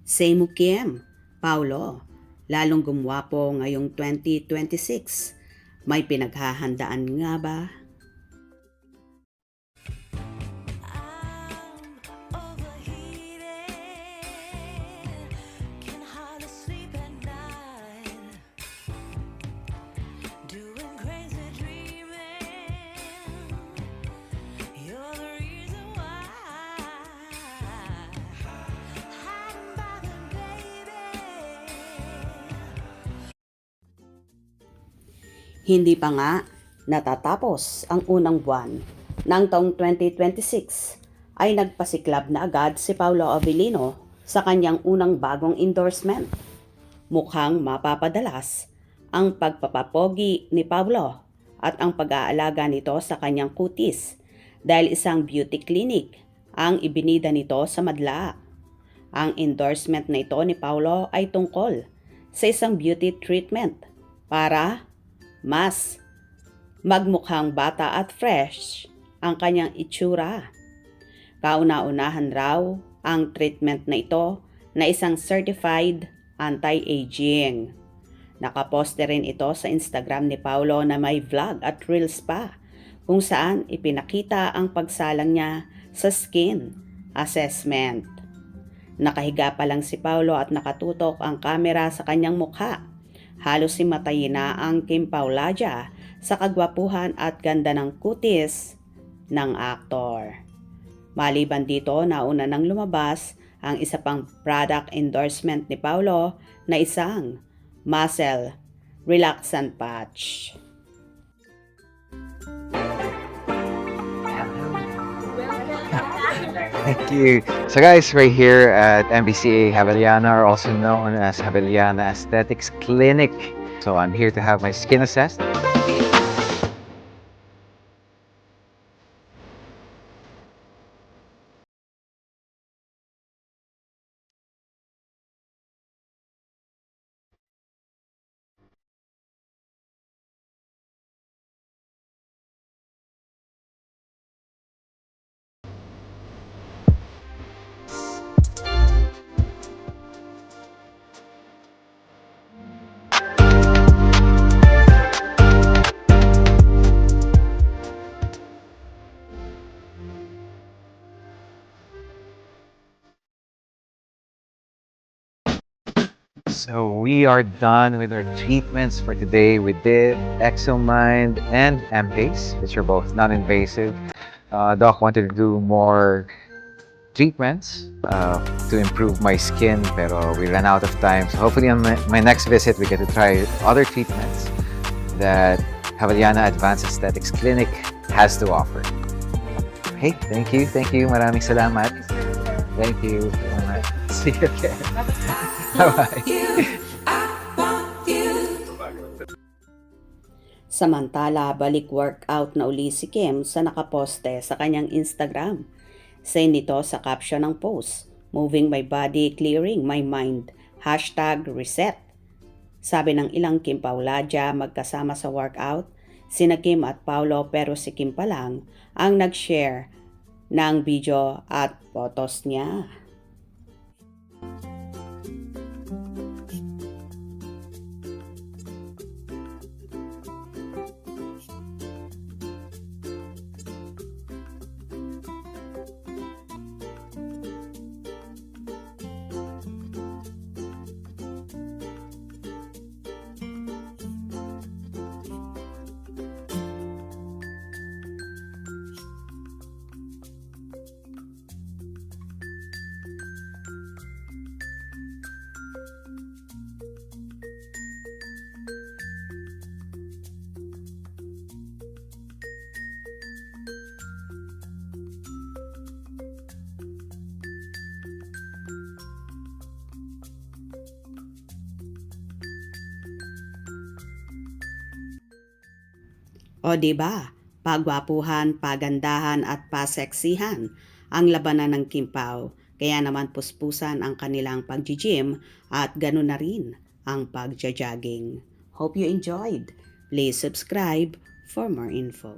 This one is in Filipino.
Say mo Kim, Paulo, lalong gumwapo ngayong 2026. May pinaghahandaan nga ba? Hindi pa nga natatapos ang unang buwan ng taong 2026 ay nagpasiklab na agad si Paulo Avellino sa kanyang unang bagong endorsement. Mukhang mapapadalas ang pagpapapogi ni Paulo at ang pag-aalaga nito sa kanyang kutis dahil isang beauty clinic ang ibinida nito sa madla. Ang endorsement na ito ni Paulo ay tungkol sa isang beauty treatment para mas magmukhang bata at fresh ang kanyang itsura. Kauna-unahan raw ang treatment na ito na isang certified anti-aging. Nakaposte rin ito sa Instagram ni Paulo na may vlog at reels pa kung saan ipinakita ang pagsalang niya sa skin assessment. Nakahiga pa lang si Paulo at nakatutok ang kamera sa kanyang mukha. Halos himatayin na ang Kim Pauladia sa kagwapuhan at ganda ng kutis ng aktor. Maliban dito, nauna nang lumabas ang isa pang product endorsement ni Paulo na isang muscle relaxant patch. Thank you. So guys, right here at MBCA Javeliana, are also known as Javeliana Aesthetics Clinic. So I'm here to have my skin assessed. So we are done with our treatments for today. We did ExoMind and MPace, which are both non-invasive. Doc wanted to do more treatments to improve my skin, pero we ran out of time. So hopefully on my next visit, we get to try other treatments that Javeliana Advanced Aesthetics Clinic has to offer. Hey, thank you. Maraming salamat. Thank you. See you again. Bye-bye. Samantala, balik workout na uli si Kim sa nakaposte sa kanyang Instagram. Say nito sa caption ng post, "Moving my body, clearing my mind. #reset." Sabi ng ilang Kim Pauladia magkasama sa workout, sina Kim at Paulo pero si Kim pa lang ang nag-share ng video at photos niya. O diba, pagwapuhan, pagandahan at paseksihan ang labanan ng Kimpaw. Kaya naman puspusan ang kanilang pag-gym at ganoon na rin ang pag-jogging. Hope you enjoyed. Please subscribe for more info.